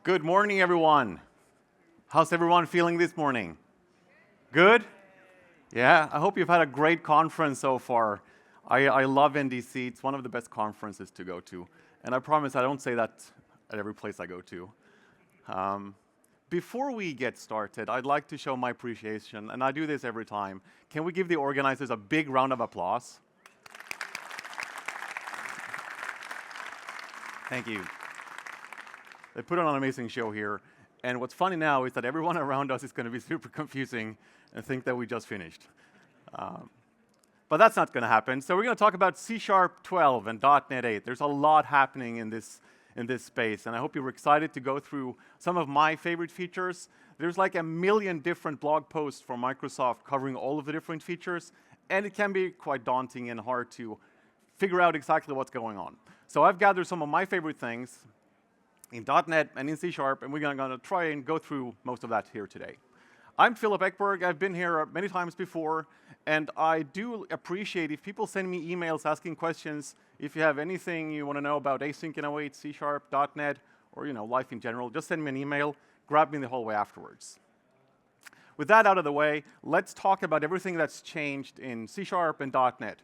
Good morning, everyone. How's everyone feeling this morning? Good? Yeah, I hope you've had a great conference so far. I love NDC. It's one of the best conferences to go to. And I promise I don't say that at every place I go to. Before we get started, I'd like to show my appreciation, and I do this every time. Can we give the organizers a big round of applause? Thank you. They put on an amazing show here. And what's funny now is that everyone around us is going to be super confusing and think that we just finished. But that's not going to happen. So we're going to talk about C# 12 and .NET 8. There's a lot happening in this space, and I hope you're excited to go through some of my favorite features. There's like 1 million different blog posts from Microsoft covering all of the different features, and it can be quite daunting and hard to figure out exactly what's going on. So I've gathered some of my favorite things in .NET and in C#, and we're going to try and go through most of that here today. I'm Filip Ekberg. I've been here many times before, and I do appreciate if people send me emails asking questions. If you have anything you want to know about Async and await, C#, .NET, or life in general, just send me an email. Grab me in the hallway afterwards. With that out of the way, let's talk about everything that's changed in C# and .NET.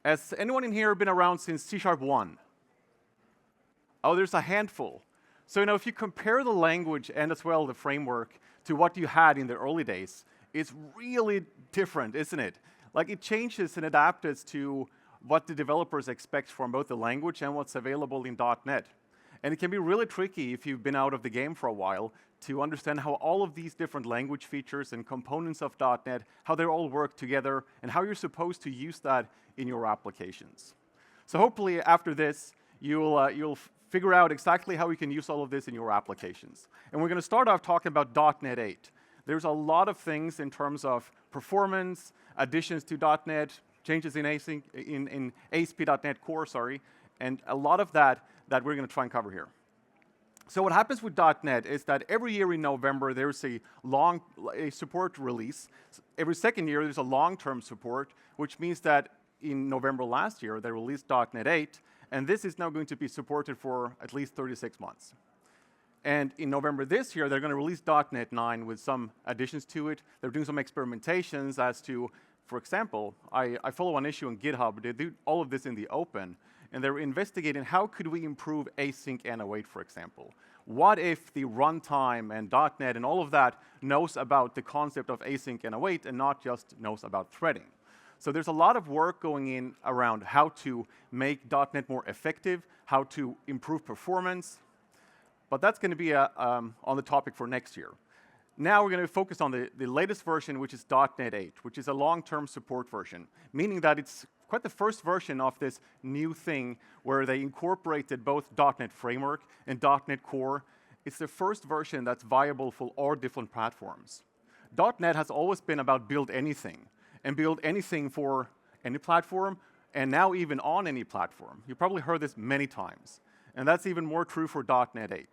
Has anyone in here been around since C# 1? Oh, there's a handful. So if you compare the language and as well the framework to what you had in the early days, it's really different, isn't it? Like it changes and adapts to what the developers expect from both the language and what's available in .NET. And it can be really tricky if you've been out of the game for a while to understand how all of these different language features and components of .NET, how they all work together, and how you're supposed to use that in your applications. So hopefully after this, you'll figure out exactly how you can use all of this in your applications. And we're going to start off talking about .NET 8. There's a lot of things in terms of performance, additions to .NET, changes in Async, in ASP.NET Core, and a lot of that we're going to try and cover here. So what happens with .NET is that every year in November there's a support release. Every second year there's a long-term support, which means that in November last year they released .NET 8, and this is now going to be supported for at least 36 months. And in November this year, they're going to release .NET 9 with some additions to it. They're doing some experimentations as to, for example, I follow an issue on GitHub. They do all of this in the open, and they're investigating how could we improve async and await, for example. What if the runtime and .NET and all of that knows about the concept of async and await and not just knows about threading? So there's a lot of work going in around how to make .NET more effective, how to improve performance, but that's going to be on the topic for next year. Now we're going to focus on the latest version, which is .NET 8, which is a long-term support version, meaning that it's quite the first version of this new thing where they incorporated both .NET Framework and .NET Core. It's the first version that's viable for all different platforms. .NET has always been about build anything, and build anything for any platform, and now even on any platform. You probably heard this many times. And that's even more true for .NET 8.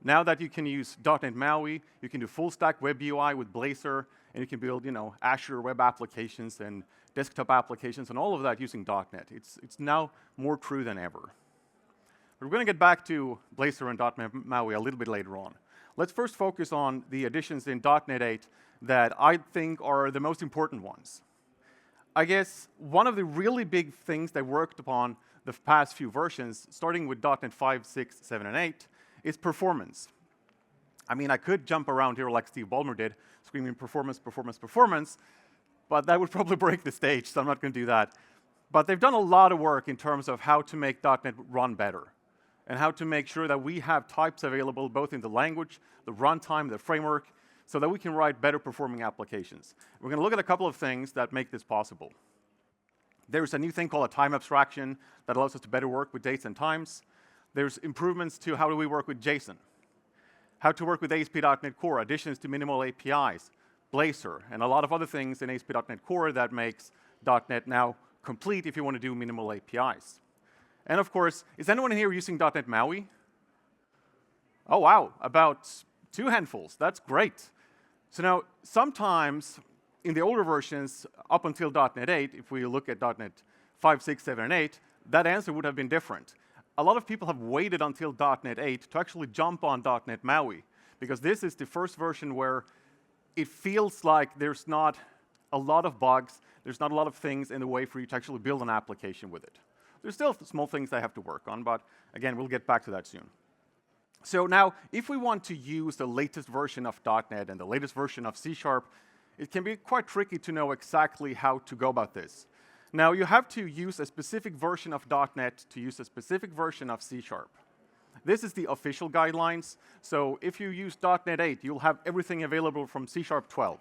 Now that you can use .NET MAUI, you can do full-stack web UI with Blazor, and you can build Azure web applications and desktop applications and all of that using .NET. It's now more true than ever. We're going to get back to Blazor and .NET MAUI a little bit later on. Let's first focus on the additions in .NET 8 that I think are the most important ones. I guess one of the really big things they worked upon the past few versions, starting with .NET 5, 6, 7, and 8, is performance. I mean, I could jump around here like Steve Ballmer did, screaming performance, performance, performance, but that would probably break the stage, so I'm not going to do that. But they've done a lot of work in terms of how to make .NET run better, and how to make sure that we have types available both in the language, the runtime, the framework, so that we can write better performing applications. We're going to look at a couple of things that make this possible. There's a new thing called a time abstraction that allows us to better work with dates and times. There's improvements to how do we work with JSON, how to work with ASP.NET Core, additions to minimal APIs, Blazor, and a lot of other things in ASP.NET Core that makes .NET now complete if you want to do minimal APIs. And of course, is anyone here using .NET MAUI? Oh, wow, about 2 handfuls. That's great. So now, sometimes in the older versions, up until .NET 8, if we look at .NET 5, 6, 7, and 8, that answer would have been different. a lot of people have waited until .NET 8 to actually jump on .NET MAUI, because this is the first version where it feels like there's not a lot of bugs, there's not a lot of things in the way for you to actually build an application with it. There's still small things I have to work on, but again, we'll get back to that soon. So now, if we want to use the latest version of .NET and the latest version of C#, it can be quite tricky to know exactly how to go about this. Now, you have to use a specific version of .NET to use a specific version of C#. This is the official guidelines. So if you use .NET 8, you'll have everything available from C# 12.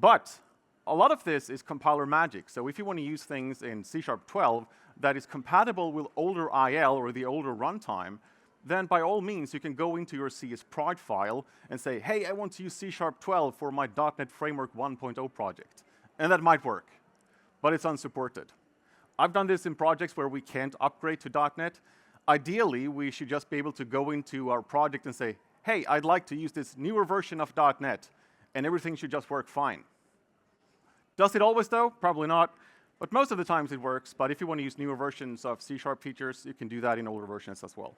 But a lot of this is compiler magic. So if you want to use things in C# 12 that is compatible with older IL or the older runtime, then by all means, you can go into your CS_proj file and say, hey, I want to use C# 12 for my .NET Framework 1.0 project. And that might work, but it's unsupported. I've done this in projects where we can't upgrade to .NET. Ideally, we should just be able to go into our project and say, hey, I'd like to use this newer version of .NET, and everything should just work fine. Does it always, though? Probably not. But most of the times it works. But if you want to use newer versions of C# features, you can do that in older versions as well.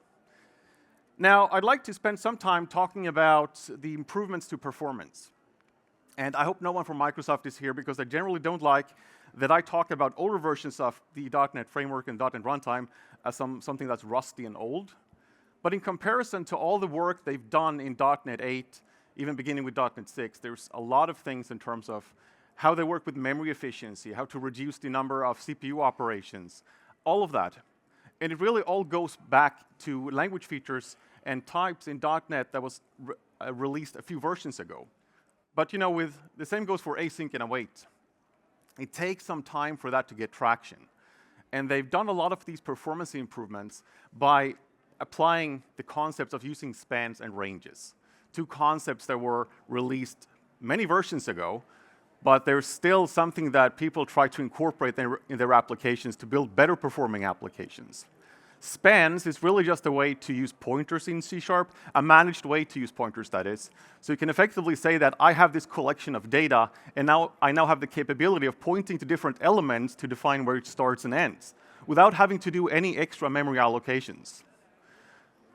Now, I'd like to spend some time talking about the improvements to performance. And I hope no one from Microsoft is here, because they generally don't like that I talk about older versions of the .NET Framework and .NET Runtime as something that's rusty and old. But in comparison to all the work they've done in .NET 8, even beginning with .NET 6, there's a lot of things in terms of how they work with memory efficiency, how to reduce the number of CPU operations, all of that. And it really all goes back to language features and types in .NET that was released a few versions ago. But you know, the same goes for async and await. It takes some time for that to get traction. And they've done a lot of these performance improvements by applying the concepts of using spans and ranges. Two concepts that were released many versions ago, but there's still something that people try to incorporate in their applications to build better performing applications. Spans is really just a way to use pointers in C#, a managed way to use pointers, that is. So you can effectively say that I have this collection of data, and now I have the capability of pointing to different elements to define where it starts and ends, without having to do any extra memory allocations.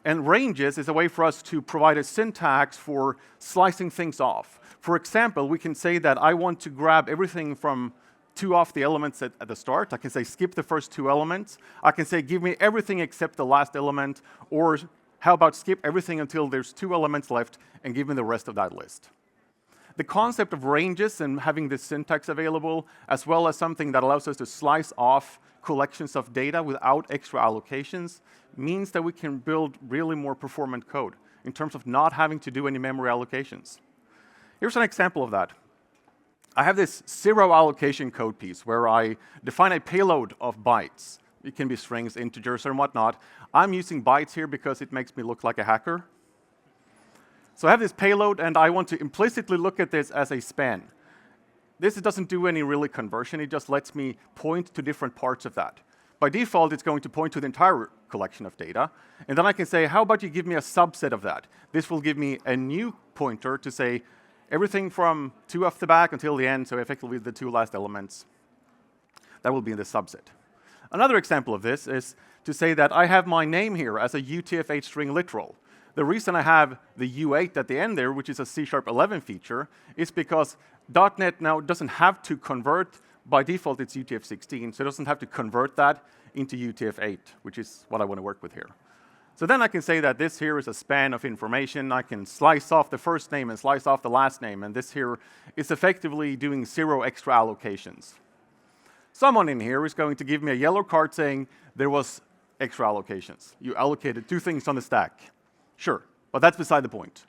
And ranges is a way for us to provide a syntax for slicing things off. For example, we can say that I want to grab everything from 2 of the elements at the start. I can say skip the first 2 elements. I can say give me everything except the last element, or how about skip everything until there's 2 elements left and give me the rest of that list. The concept of ranges and having this syntax available, as well as something that allows us to slice off collections of data without extra allocations, means that we can build really more performant code in terms of not having to do any memory allocations. Here's an example of that. I have this 0 allocation code piece where I define a payload of bytes. It can be strings, integers, and whatnot. I'm using bytes here because it makes me look like a hacker. So I have this payload, and I want to implicitly look at this as a span. This doesn't do any really conversion. It just lets me point to different parts of that. By default, it's going to point to the entire collection of data. And then I can say, how about you give me a subset of that? This will give me a new pointer to say, everything from 2 off the back until the end, so effectively the 2 last elements. That will be in the subset. Another example of this is to say that I have my name here as a UTF-8 string literal. The reason I have the U8 at the end there, which is a C# 11 feature, is because .NET now doesn't have to convert. By default, it's UTF-16, so it doesn't have to convert that into UTF-8, which is what I want to work with here. So then I can say that this here is a span of information. I can slice off the first name and slice off the last name, and this here is effectively doing 0 extra allocations. Someone in here is going to give me a yellow card saying there was extra allocations. You allocated 2 things on the stack. Sure, but that's beside the point.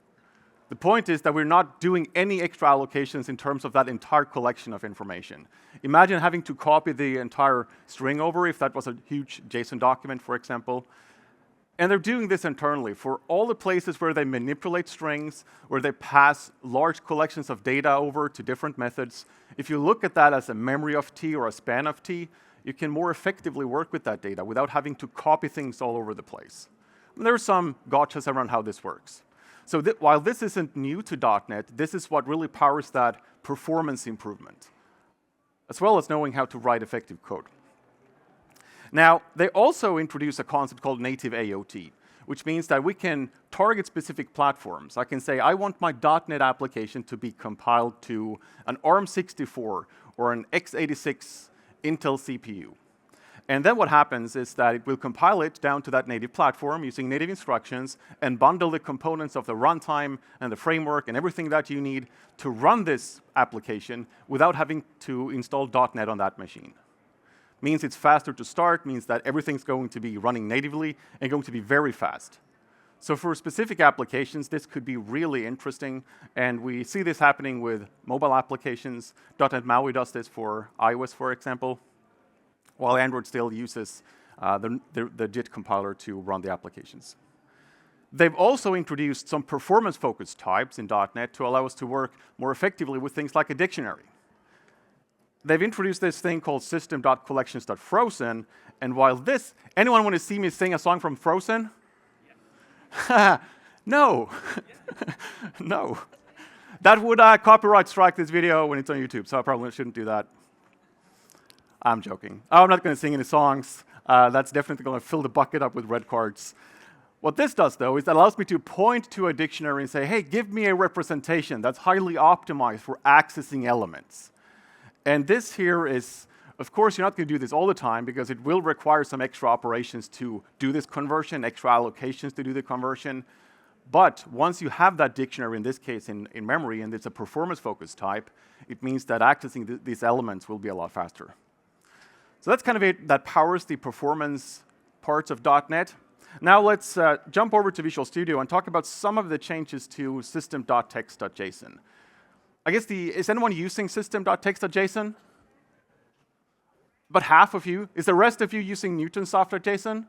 The point is that we're not doing any extra allocations in terms of that entire collection of information. Imagine having to copy the entire string over if that was a huge JSON document, for example. And they're doing this internally for all the places where they manipulate strings, where they pass large collections of data over to different methods. If you look at that as a memory of T or a span of T, you can more effectively work with that data without having to copy things all over the place. And there are some gotchas around how this works. So while this isn't new to .NET, this is what really powers that performance improvement, as well as knowing how to write effective code. Now, they also introduce a concept called native AOT, which means that we can target specific platforms. I can say, I want my .NET application to be compiled to an ARM64 or an x86 Intel CPU. And then what happens is that it will compile it down to that native platform using native instructions and bundle the components of the runtime and the framework and everything that you need to run this application without having to install .NET on that machine. Means it's faster to start, means that everything's going to be running natively and going to be very fast. So for specific applications, this could be really interesting, and we see this happening with mobile applications. .NET MAUI does this for iOS, for example, while Android still uses the JIT compiler to run the applications. They've also introduced some performance-focused types in .NET to allow us to work more effectively with things like a dictionary. They've introduced this thing called System.Collections.Frozen, and while this, anyone want to see me sing a song from Frozen? Yeah. No. No. That would copyright strike this video when it's on YouTube, so I probably shouldn't do that. I'm joking. I'm not going to sing any songs. That's definitely going to fill the bucket up with red cards. What this does, though, is it allows me to point to a dictionary and say, hey, give me a representation that's highly optimized for accessing elements. And this here is, of course, you're not going to do this all the time because it will require some extra operations to do this conversion, extra allocations to do the conversion. But once you have that dictionary, in this case in memory, and it's a performance-focused type, it means that accessing these elements will be a lot faster. So that's kind of it that powers the performance parts of .NET. Now let's jump over to Visual Studio and talk about some of the changes to System.Text.Json. I guess is anyone using System.Text.Json? But half of you. Is the rest of you using Newtonsoft.json?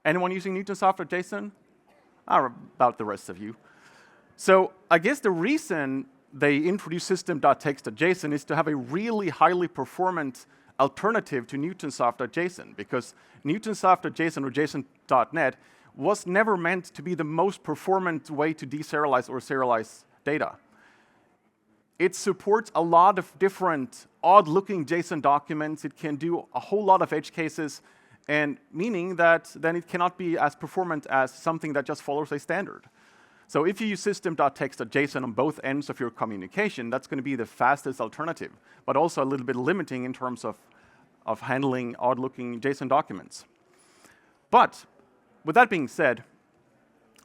Anyone using Newtonsoft.json? About the rest of you. So I guess the reason they introduced System.Text.Json is to have a really highly performant alternative to Newtonsoft.json, because Newtonsoft.json or JSON.NET was never meant to be the most performant way to deserialize or serialize data. It supports a lot of different odd-looking JSON documents. It can do a whole lot of edge cases, and meaning that then it cannot be as performant as something that just follows a standard. So if you use System.Text.Json on both ends of your communication, that's going to be the fastest alternative, but also a little bit limiting in terms of handling odd-looking JSON documents. But with that being said,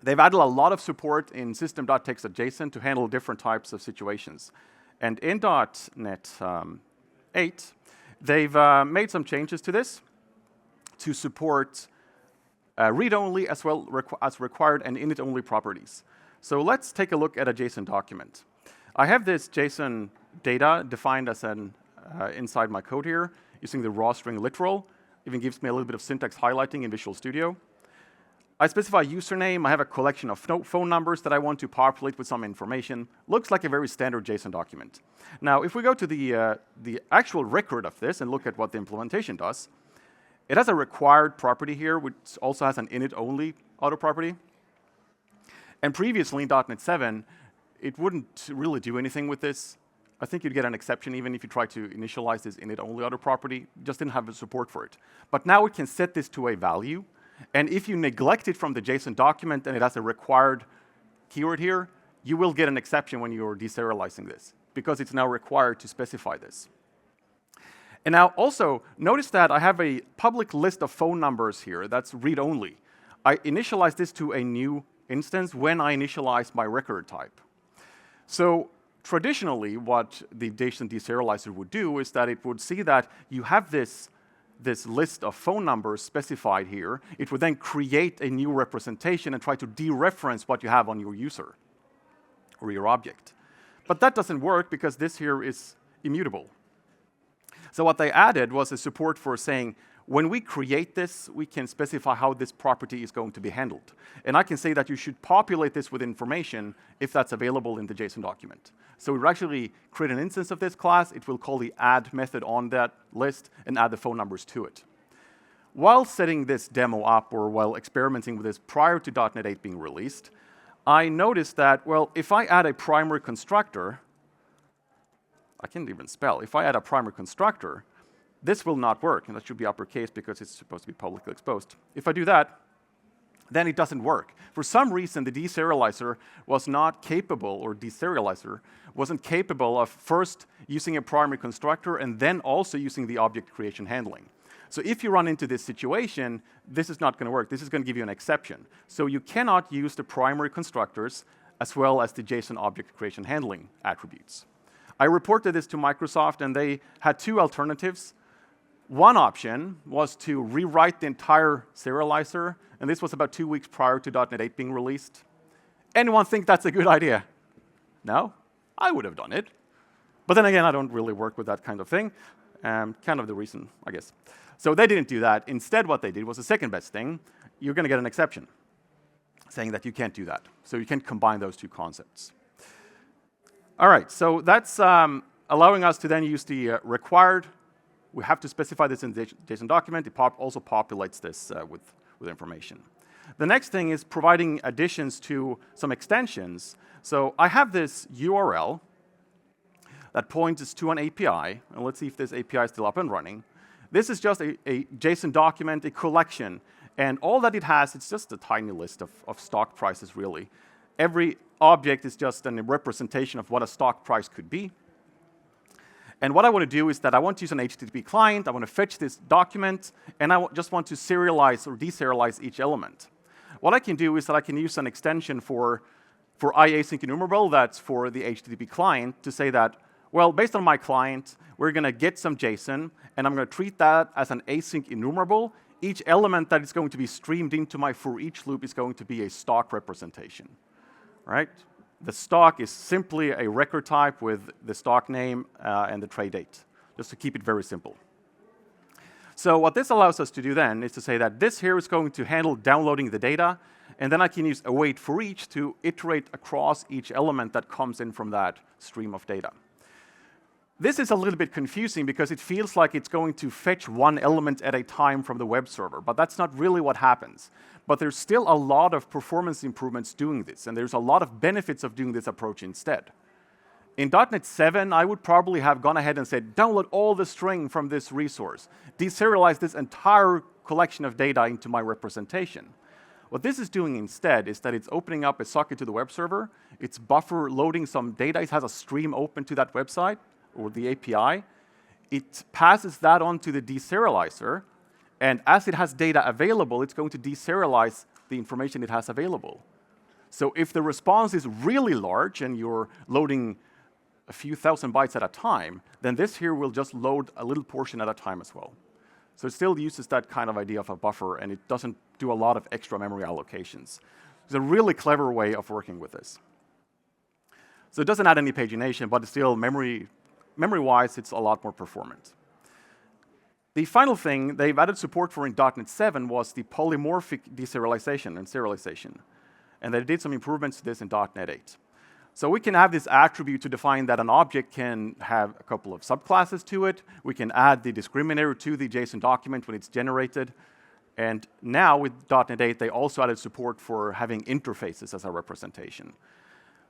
they've added a lot of support in System.Text.Json to handle different types of situations. And in .NET 8, they've made some changes to this to support read-only as well as required and init-only properties. So let's take a look at a JSON document. I have this JSON data defined as inside my code here, using the raw string literal. Even gives me a little bit of syntax highlighting in Visual Studio. I specify username. I have a collection of phone numbers that I want to populate with some information. Looks like a very standard JSON document. Now, if we go to the actual record of this and look at what the implementation does, it has a required property here, which also has an init-only auto property. And previously in .NET 7, it wouldn't really do anything with this. I think you'd get an exception even if you try to initialize this init-only auto property. It just didn't have the support for it. But now it can set this to a value. And if you neglect it from the JSON document and it has a required keyword here, you will get an exception when you're deserializing this, because it's now required to specify this. And now also, notice that I have a public list of phone numbers here that's read-only. I initialize this to a new instance when I initialize my record type. So traditionally, what the JSON deserializer would do is that it would see that you have this list of phone numbers specified here. It would then create a new representation and try to dereference what you have on your user or your object. But that doesn't work because this here is immutable. So what they added was a support for saying, when we create this, we can specify how this property is going to be handled. And I can say that you should populate this with information if that's available in the JSON document. So we actually create an instance of this class. It will call the add method on that list and add the phone numbers to it. While setting this demo up, or while experimenting with this prior to .NET 8 being released, I noticed that, well, if I add a primary constructor, I can't even spell. If I add a primary constructor, this will not work, and that should be uppercase because it's supposed to be publicly exposed. If I do that, then it doesn't work. For some reason, the deserializer was not capable, or deserializer wasn't capable of first using a primary constructor and then also using the object creation handling. So if you run into this situation, this is not going to work. This is going to give you an exception. So you cannot use the primary constructors as well as the JSON object creation handling attributes. I reported this to Microsoft, and they had two alternatives. One option was to rewrite the entire serializer, and this was about 2 weeks prior to .NET 8 being released. Anyone think that's a good idea? No? I would have done it. But then again, I don't really work with that kind of thing. Kind of the reason, I guess. So they didn't do that. Instead, what they did was the second best thing. You're going to get an exception saying that you can't do that. So you can't combine those two concepts. All right, so that's allowing us to then use the required. We have to specify this in the JSON document. It also populates this with information. The next thing is providing additions to some extensions. So I have this URL that points to an API, and let's see if this API is still up and running. This is just a JSON document, a collection, and all that it has, it's just a tiny list of stock prices, really. Every object is just a representation of what a stock price could be. And what I want to do is that I want to use an HTTP client, I want to fetch this document, and I just want to serialize or deserialize each element. What I can do is that I can use an extension for async enumerable that's for the HTTP client to say that, well, based on my client, we're going to get some JSON, and I'm going to treat that as an async enumerable. Each element that is going to be streamed into my for each loop is going to be a stock representation, right? The stock is simply a record type with the stock name and the trade date, just to keep it very simple. So what this allows us to do then is to say that this here is going to handle downloading the data, and then I can use await for each to iterate across each element that comes in from that stream of data. This is a little bit confusing because it feels like it's going to fetch one element at a time from the web server, but that's not really what happens. But there's still a lot of performance improvements doing this, and there's a lot of benefits of doing this approach instead. In .NET 7, I would probably have gone ahead and said, download all the string from this resource, deserialize this entire collection of data into my representation. What this is doing instead is that it's opening up a socket to the web server, it's buffer loading some data, it has a stream open to that website, or the API, it passes that on to the deserializer, and as it has data available, it's going to deserialize the information it has available. So if the response is really large and you're loading a few thousand bytes at a time, then this here will just load a little portion at a time as well. So it still uses that kind of idea of a buffer, and it doesn't do a lot of extra memory allocations. It's a really clever way of working with this. So it doesn't add any pagination, but it's still memory-wise, it's a lot more performant. The final thing they've added support for in .NET 7 was the polymorphic deserialization and serialization. And they did some improvements to this in .NET 8. So we can have this attribute to define that an object can have a couple of subclasses to it. We can add the discriminator to the JSON document when it's generated. And now with .NET 8, they also added support for having interfaces as a representation.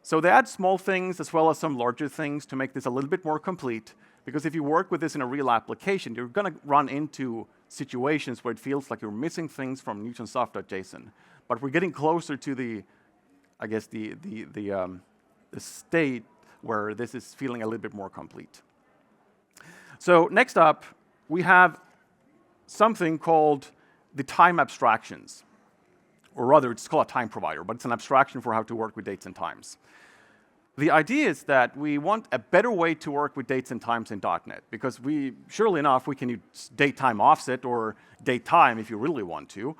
So they add small things as well as some larger things to make this a little bit more complete, because if you work with this in a real application, you're going to run into situations where it feels like you're missing things from Newtonsoft.json. But we're getting closer to the state where this is feeling a little bit more complete. So next up, we have something called the time abstractions. Or rather, it's called a TimeProvider, but it's an abstraction for how to work with dates and times. The idea is that we want a better way to work with dates and times in .NET, because surely enough, we can use date-time offset or date-time if you really want to.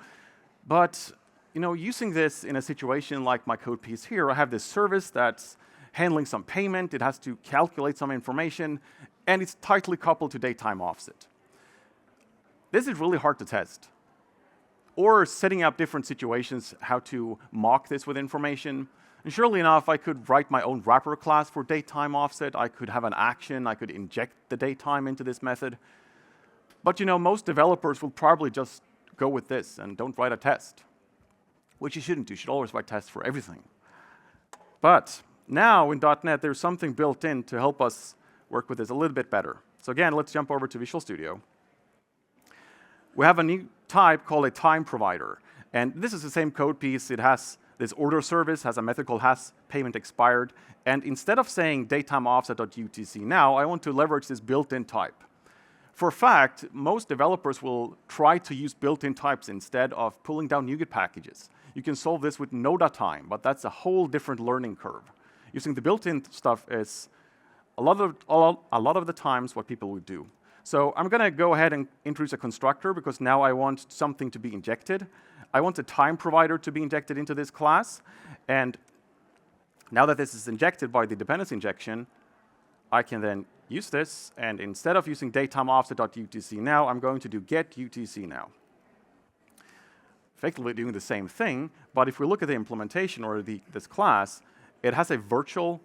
But using this in a situation like my code piece here, I have this service that's handling some payment, it has to calculate some information, and it's tightly coupled to date-time offset. This is really hard to test. Or setting up different situations, how to mock this with information. And surely enough, I could write my own wrapper class for date-time offset. I could have an action. I could inject the date time into this method. But most developers will probably just go with this and don't write a test, which you shouldn't do. You should always write tests for everything. But now in .NET, there's something built in to help us work with this a little bit better. So again, let's jump over to Visual Studio. we have a new type called a TimeProvider. And this is the same code piece. It has this order service, has a method called hasPaymentExpired. And instead of saying datetimeOffset.UTC-now, I want to leverage this built-in type. For a fact, most developers will try to use built-in types instead of pulling down NuGet packages. You can solve this with no.time, but that's a whole different learning curve. Using the built-in stuff is a lot of the times what people would do. So I'm going to go ahead and introduce a constructor because now I want something to be injected. I want a TimeProvider to be injected into this class. And now that this is injected by the dependency injection, I can then use this. And instead of using datetimeOffset.UTC-now, I'm going to do getUTC-now. Effectively doing the same thing, but if we look at the implementation or this class, it has a virtual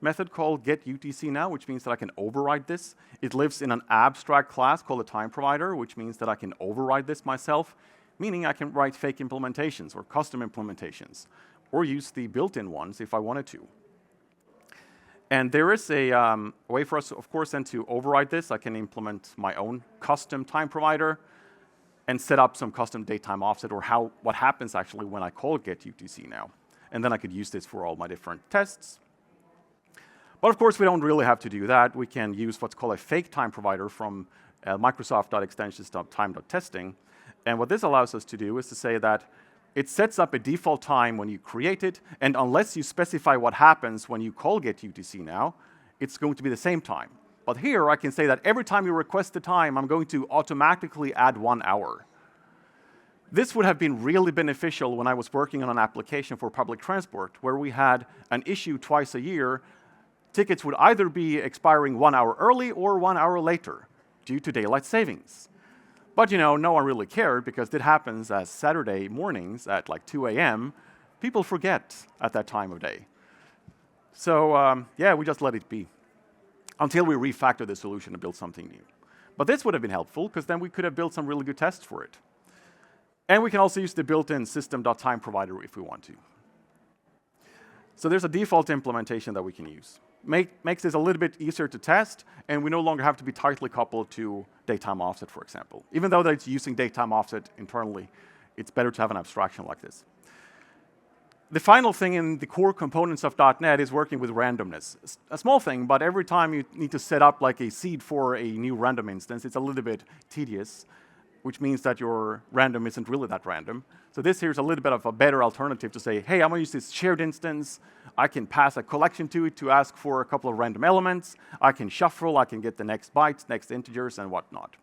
method called getUTC-now, which means that I can override this. It lives in an abstract class called a TimeProvider, which means that I can override this myself, meaning I can write fake implementations or custom implementations, or use the built-in ones if I wanted to. And there is a way for us, of course, then to override this. I can implement my own custom TimeProvider and set up some custom datetime offset or what happens actually when I call getUTC-now. And then I could use this for all my different tests. But of course, we don't really have to do that. We can use what's called a fake TimeProvider from Microsoft.extensions.time.testing. And what this allows us to do is to say that it sets up a default time when you create it, and unless you specify what happens when you call getUTC-now, it's going to be the same time. But here, I can say that every time you request the time, I'm going to automatically add 1 hour. This would have been really beneficial when I was working on an application for public transport, where we had an issue twice a year. Tickets would either be expiring 1 hour early or 1 hour later due to daylight savings. But no one really cared because it happens as Saturday mornings at like 2 a.m. People forget at that time of day. So yeah, we just let it be until we refactor the solution and build something new. But this would have been helpful because then we could have built some really good tests for it. And we can also use the built-in System.Text.Json if we want to. So there's a default implementation that we can use. Makes this a little bit easier to test, and we no longer have to be tightly coupled to datetime offset, for example. Even though that it's using datetime offset internally, it's better to have an abstraction like this. The final thing in the core components of .NET is working with randomness. A small thing, but every time you need to set up like a seed for a new random instance, it's a little bit tedious, which means that your random isn't really that random. So this here is a little bit of a better alternative to say, hey, I'm going to use this shared instance. I can pass a collection to it to ask for a couple of random elements. I can shuffle. I can get the next bytes, next integers, and whatnot.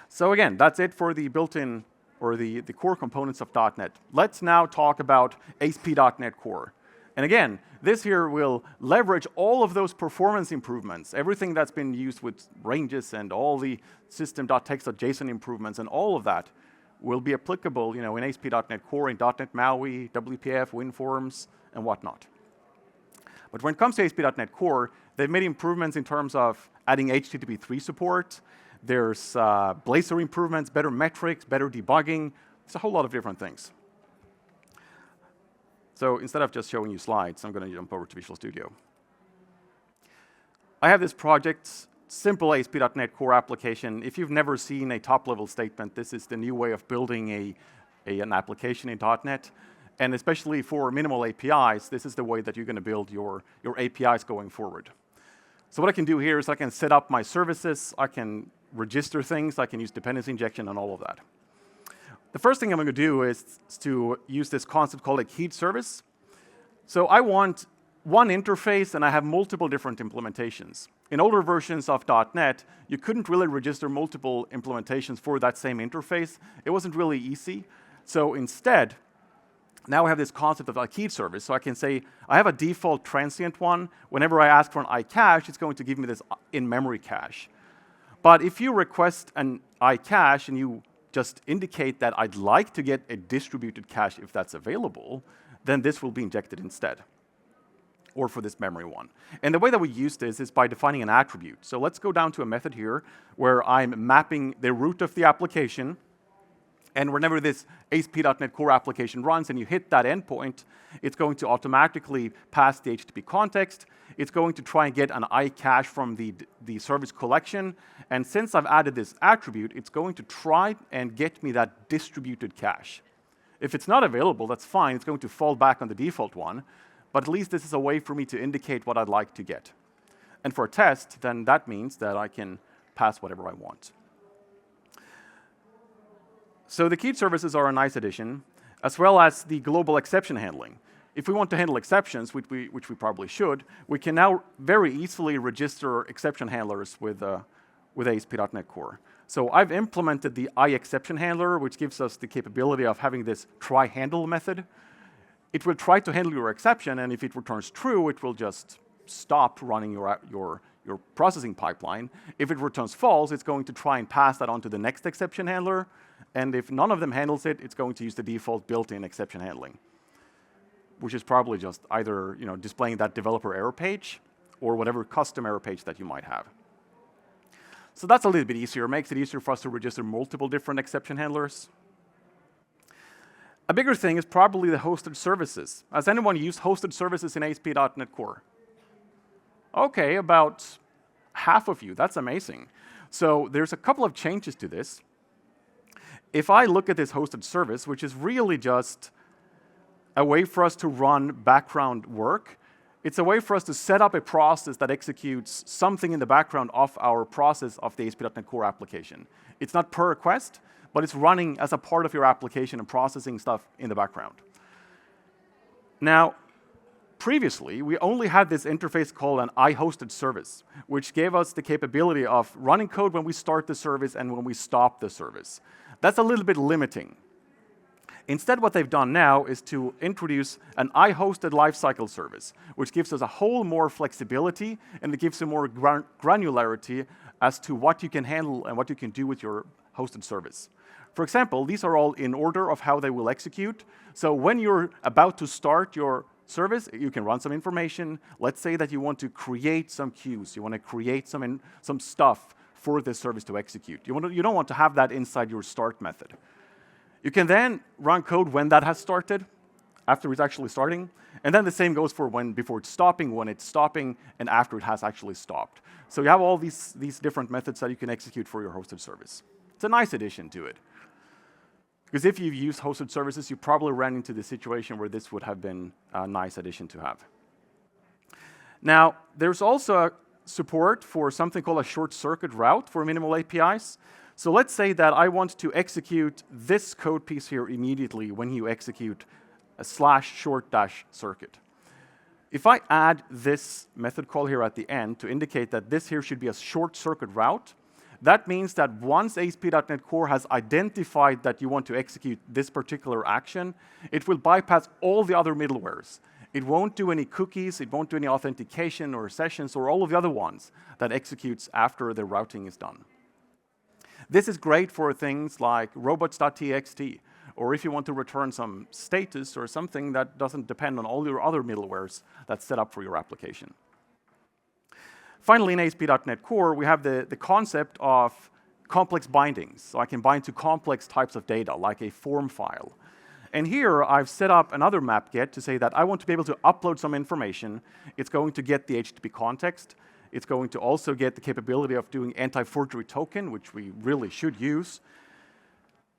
So again, that's it for the built-in or the core components of .NET. Let's now talk about ASP.NET Core. And again, this here will leverage all of those performance improvements, everything that's been used with ranges and all the System.Text.Json improvements and all of that will be applicable in ASP.NET Core, in .NET MAUI, WPF, WinForms, and whatnot. But when it comes to ASP.NET Core, they've made improvements in terms of adding HTTP 3 support. There's Blazor improvements, better metrics, better debugging. It's a whole lot of different things. So instead of just showing you slides, I'm going to jump over to Visual Studio. I have this project, simple ASP.NET Core application. If you've never seen a top-level statement, this is the new way of building an application in .NET. And especially for minimal APIs, this is the way that you're going to build your APIs going forward. So what I can do here is I can set up my services. I can register things. I can use dependency injection and all of that. The first thing I'm going to do is to use this concept called a keyed service. So I want one interface, and I have multiple different implementations. In older versions of .NET, you couldn't really register multiple implementations for that same interface. It wasn't really easy. So instead, now I have this concept of a keyed service. So I can say, I have a default transient one. Whenever I ask for an iCache, it's going to give me this in-memory cache. But if you request an iCache and you just indicate that I'd like to get a distributed cache if that's available, then this will be injected instead, or for this memory one. And the way that we use this is by defining an attribute. So let's go down to a method here where I'm mapping the root of the application. And whenever this ASP.NET Core application runs and you hit that endpoint, it's going to automatically pass the HTTP context. It's going to try and get an iCache from the service collection. And since I've added this attribute, it's going to try and get me that distributed cache. If it's not available, that's fine. It's going to fall back on the default one. But at least this is a way for me to indicate what I'd like to get. And for a test, then that means that I can pass whatever I want. So the keyed services are a nice addition, as well as the global exception handling. If we want to handle exceptions, which we probably should, we can now very easily register exception handlers with ASP.NET Core. So I've implemented the iException handler, which gives us the capability of having this try-handle method. It will try to handle your exception, and if it returns true, it will just stop running your processing pipeline. If it returns false, it's going to try and pass that on to the next exception handler. And if none of them handles it, it's going to use the default built-in exception handling, which is probably just either displaying that developer error page or whatever custom error page that you might have. So that's a little bit easier. It makes it easier for us to register multiple different exception handlers. A bigger thing is probably the hosted services. Has anyone used hosted services in ASP.NET Core? Okay, about half of you. That's amazing. So there's a couple of changes to this. If I look at this hosted service, which is really just a way for us to run background work, it's a way for us to set up a process that executes something in the background of our process of the ASP.NET Core application. It's not per request, but it's running as a part of your application and processing stuff in the background. Now, previously, we only had this interface called an iHosted service, which gave us the capability of running code when we start the service and when we stop the service. That's a little bit limiting. Instead, what they've done now is to introduce an iHosted lifecycle service, which gives us a whole more flexibility, and it gives you more granularity as to what you can handle and what you can do with your hosted service. For example, these are all in order of how they will execute. So when you're about to start your service, you can run some information. Let's say that you want to create some queues. You want to create some stuff for this service to execute. You don't want to have that inside your start method. You can then run code when that has started, after it's actually starting, and then the same goes for before it's stopping, when it's stopping, and after it has actually stopped. So you have all these different methods that you can execute for your hosted service. It's a nice addition to it. Because if you've used hosted services, you probably ran into the situation where this would have been a nice addition to have. Now, there's also support for something called a short circuit route for minimal APIs. So let's say that I want to execute this code piece here immediately when you execute a /short-circuit. If I add this method call here at the end to indicate that this here should be a short circuit route, that means that once ASP.NET Core has identified that you want to execute this particular action, it will bypass all the other middlewares. It won't do any cookies, it won't do any authentication or sessions or all of the other ones that executes after the routing is done. This is great for things like robots.txt, or if you want to return some status or something that doesn't depend on all your other middlewares that's set up for your application. Finally, in ASP.NET Core, we have the concept of complex bindings. So I can bind to complex types of data, like a form file. And here, I've set up another map get to say that I want to be able to upload some information. It's going to get the HTTP context. It's going to also get the capability of doing anti-forgery token, which we really should use.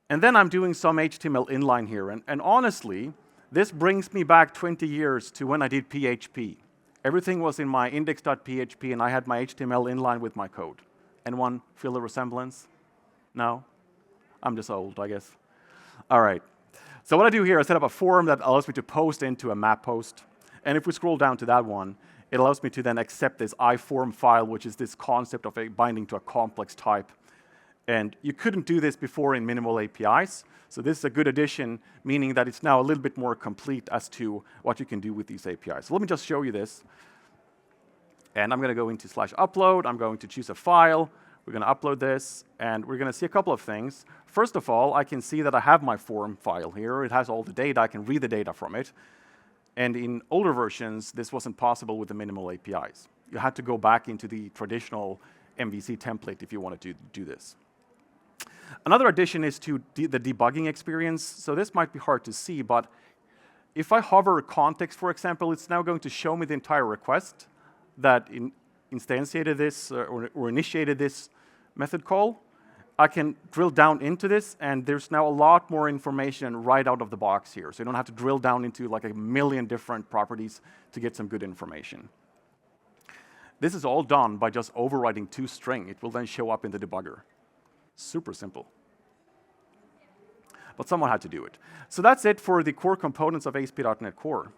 And then I'm doing some HTML inline here. And honestly, this brings me back 20 years to when I did PHP. Everything was in my index.php, and I had my HTML inline with my code. Anyone feel the resemblance? No? I'm just old, I guess. All right. So what I do here, I set up a form that allows me to post into a map post. And if we scroll down to that one, it allows me to then accept this iForm file, which is this concept of a binding to a complex type. And you couldn't do this before in minimal APIs. So this is a good addition, meaning that it's now a little bit more complete as to what you can do with these APIs. So let me just show you this. And I'm going to go into /upload. I'm going to choose a file. We're going to upload this, and we're going to see a couple of things. First of all, I can see that I have my form file here. It has all the data. I can read the data from it. And in older versions, this wasn't possible with the minimal APIs. You had to go back into the traditional MVC template if you wanted to do this. Another addition is to the debugging experience. So this might be hard to see, but if I hover context, for example, it's now going to show me the entire request that instantiated this or initiated this method call. I can drill down into this, and there's now a lot more information right out of the box here. So you don't have to drill down into like a million different properties to get some good information. This is all done by just overriding toString. It will then show up in the debugger. Super simple. But someone had to do it. So that's it for the core components of ASP.NET Core.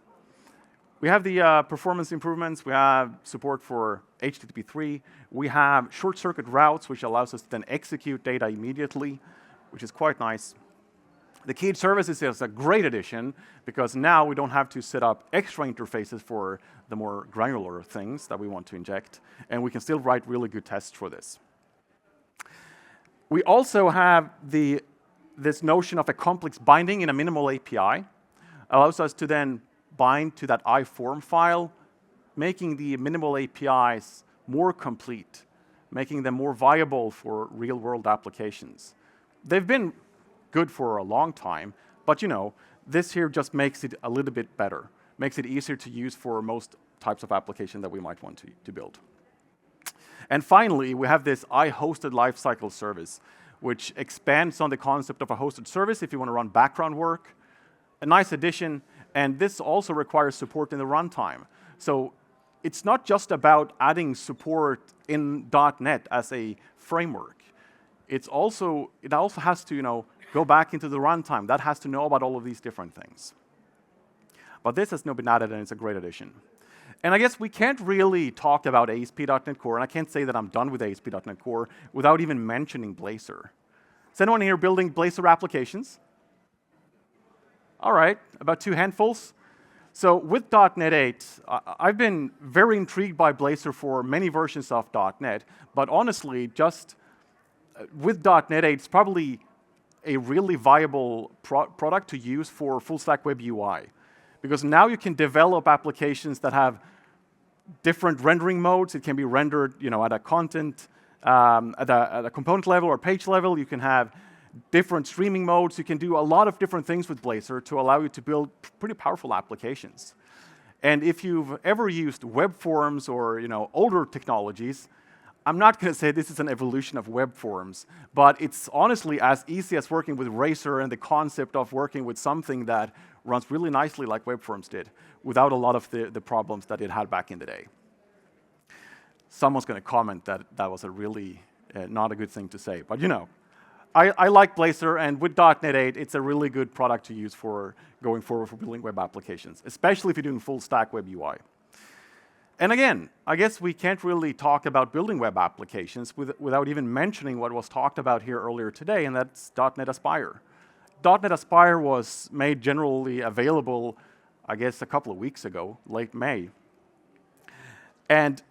We have the performance improvements. We have support for HTTP 3. We have short-circuit routes, which allows us to then execute data immediately, which is quite nice. The keyed services is a great addition, because now we don't have to set up extra interfaces for the more granular things that we want to inject, and we can still write really good tests for this. We also have this notion of a complex binding in a minimal API. Allows us to then bind to that iForm file, making the minimal APIs more complete, making them more viable for real-world applications. They've been good for a long time, but this here just makes it a little bit better, makes it easier to use for most types of application that we might want to build. And finally, we have this iHosted lifecycle service, which expands on the concept of a hosted service if you want to run background work. A nice addition, and this also requires support in the runtime. So it's not just about adding support in .NET as a framework. It also has to go back into the runtime. That has to know about all of these different things. But this has now been added, and it's a great addition. And I guess we can't really talk about ASP.NET Core, and I can't say that I'm done with ASP.NET Core without even mentioning Blazor. Is anyone here building Blazor applications? All right, about 2 handfuls. So with .NET 8, I've been very intrigued by Blazor for many versions of .NET, but honestly, just with .NET 8, it's probably a really viable product to use for full-stack web UI. Because now you can develop applications that have different rendering modes. It can be rendered at a content, at a component level or page level. You can have different streaming modes. You can do a lot of different things with Blazor to allow you to build pretty powerful applications. And if you've ever used web forms or older technologies, I'm not going to say this is an evolution of web forms, but it's honestly as easy as working with Razor and the concept of working with something that runs really nicely like web forms did, without a lot of the problems that it had back in the day. Someone's going to comment that that was a really not a good thing to say, but I like Blazor, and with .NET 8, it's a really good product to use for going forward for building web applications, especially if you're doing full-stack web UI. And again, I guess we can't really talk about building web applications without even mentioning what was talked about here earlier today, and that's .NET Aspire. .NET Aspire was made generally available, I guess, a couple of weeks ago, late May. And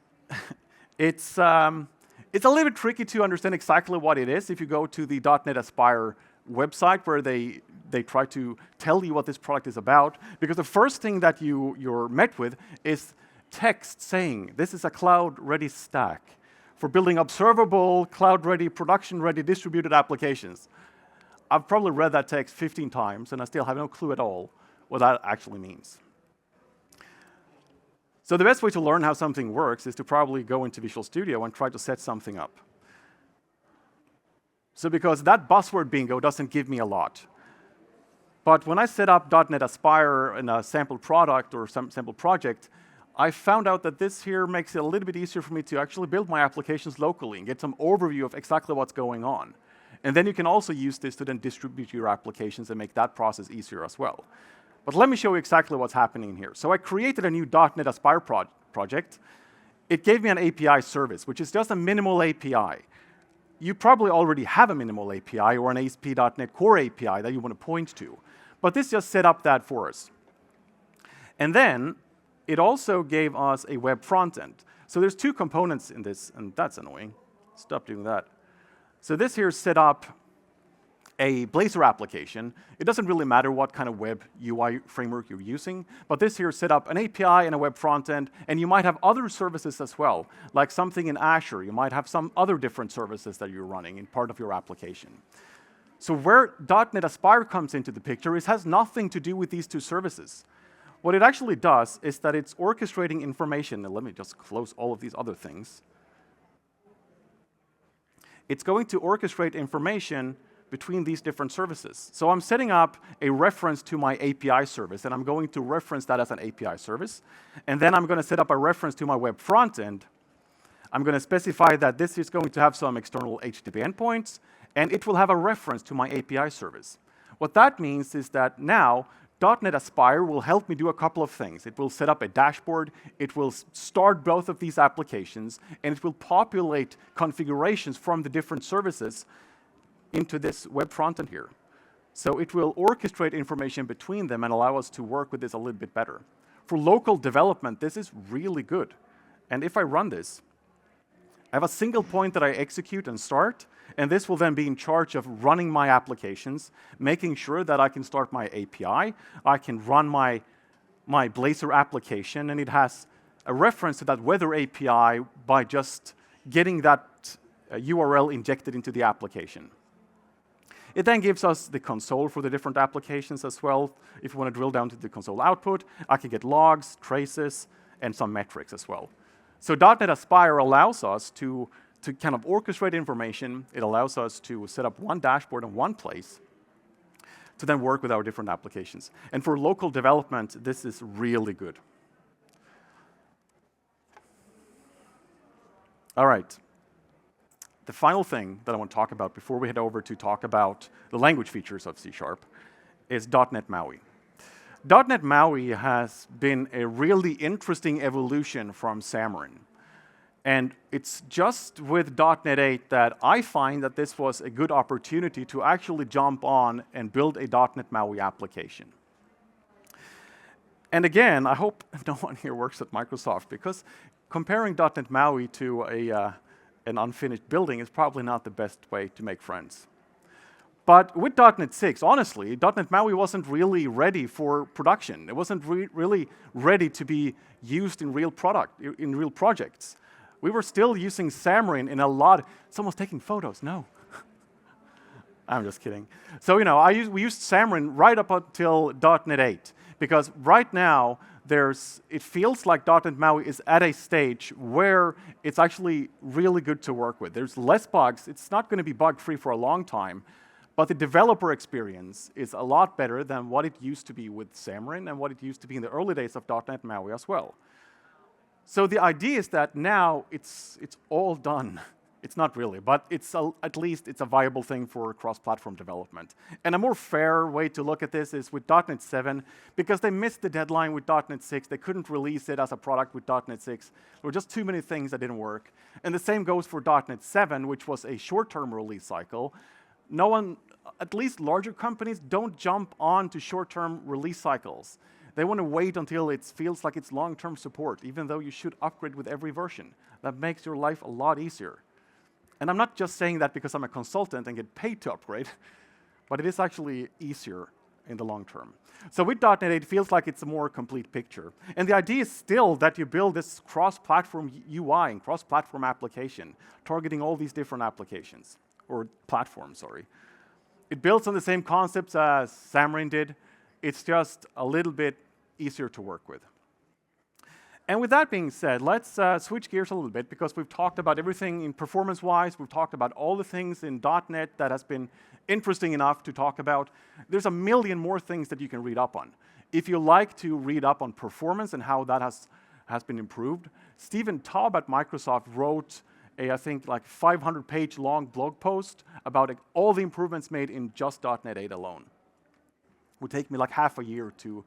it's a little bit tricky to understand exactly what it is if you go to the .NET Aspire website, where they try to tell you what this product is about, because the first thing that you're met with is text saying, this is a cloud-ready stack for building observable, cloud-ready, production-ready, distributed applications. I've probably read that text 15 times, and I still have no clue at all what that actually means. So the best way to learn how something works is to probably go into Visual Studio and try to set something up. So because that buzzword bingo doesn't give me a lot. But when I set up .NET Aspire in a sample product or some sample project, I found out that this here makes it a little bit easier for me to actually build my applications locally and get some overview of exactly what's going on. And then you can also use this to then distribute your applications and make that process easier as well. But let me show you exactly what's happening here. So I created a new .NET Aspire project. It gave me an API service, which is just a minimal API. You probably already have a minimal API or an ASP.NET Core API that you want to point to. But this just set up that for us. And then it also gave us a web frontend. So there's 2 components in this, and that's annoying. Stop doing that. So this here set up a Blazor application. It doesn't really matter what kind of web UI framework you're using, but this here set up an API and a web frontend, and you might have other services as well, like something in Azure. You might have some other different services that you're running in part of your application. So where .NET Aspire comes into the picture, it has nothing to do with these two services. What it actually does is that it's orchestrating information. Now, let me just close all of these other things. It's going to orchestrate information between these different services. So I'm setting up a reference to my API service, and I'm going to reference that as an API service. And then I'm going to set up a reference to my web frontend. I'm going to specify that this is going to have some external HTTP endpoints, and it will have a reference to my API service. What that means is that now .NET Aspire will help me do a couple of things. It will set up a dashboard, it will start both of these applications, and it will populate configurations from the different services into this web frontend here. So it will orchestrate information between them and allow us to work with this a little bit better. For local development, this is really good. And if I run this, I have a single point that I execute and start, and this will then be in charge of running my applications, making sure that I can start my API, I can run my Blazor application, and it has a reference to that weather API by just getting that URL injected into the application. It then gives us the console for the different applications as well. If you want to drill down to the console output, I can get logs, traces, and some metrics as well. So .NET Aspire allows us to kind of orchestrate information. It allows us to set up one dashboard in one place to then work with our different applications. And for local development, this is really good. All right. The final thing that I want to talk about before we head over to talk about the language features of C# is .NET MAUI. .NET MAUI has been a really interesting evolution from Xamarin. And it's just with .NET 8 that I find that this was a good opportunity to actually jump on and build a .NET MAUI application. And again, I hope no one here works at Microsoft, because comparing .NET MAUI to an unfinished building is probably not the best way to make friends. But with .NET 6, honestly, .NET MAUI wasn't really ready for production. It wasn't really ready to be used in real projects. We were still using Xamarin in a lot. Someone's taking photos. No. I'm just kidding. So, we used Xamarin right up until .NET 8, because right now, it feels like .NET MAUI is at a stage where it's actually really good to work with. There's less bugs. It's not going to be bug-free for a long time, but the developer experience is a lot better than what it used to be with Xamarin and what it used to be in the early days of .NET MAUI as well. So the idea is that now it's all done. It's not really, but at least it's a viable thing for cross-platform development. And a more fair way to look at this is with .NET 7, because they missed the deadline with .NET 6. They couldn't release it as a product with .NET 6. There were just too many things that didn't work. And the same goes for .NET 7, which was a short-term release cycle. No one, at least larger companies, don't jump on to short-term release cycles. They want to wait until it feels like it's long-term support, even though you should upgrade with every version. That makes your life a lot easier. And I'm not just saying that because I'm a consultant and get paid to upgrade, but it is actually easier in the long term. So with .NET 8, it feels like it's a more complete picture. And the idea is still that you build this cross-platform UI and cross-platform application, targeting all these different applications, or platforms, sorry. It builds on the same concepts as Xamarin did. It's just a little bit easier to work with. And with that being said, let's switch gears a little bit, because we've talked about everything in performance-wise. We've talked about all the things in .NET that has been interesting enough to talk about. There's a million more things that you can read up on. If you like to read up on performance and how that has been improved, Stephen Taub at Microsoft wrote I think, like 500-page long blog post about all the improvements made in just .NET 8 alone. It would take me like half a year to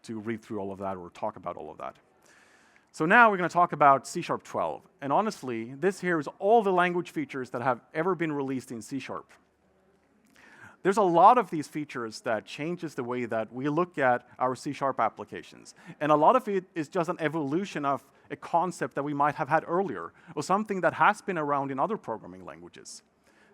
read through all of that or talk about all of that. So now we're going to talk about C# 12. And honestly, this here is all the language features that have ever been released in C#. There's a lot of these features that changes the way that we look at our C# applications. And a lot of it is just an evolution of a concept that we might have had earlier, or something that has been around in other programming languages.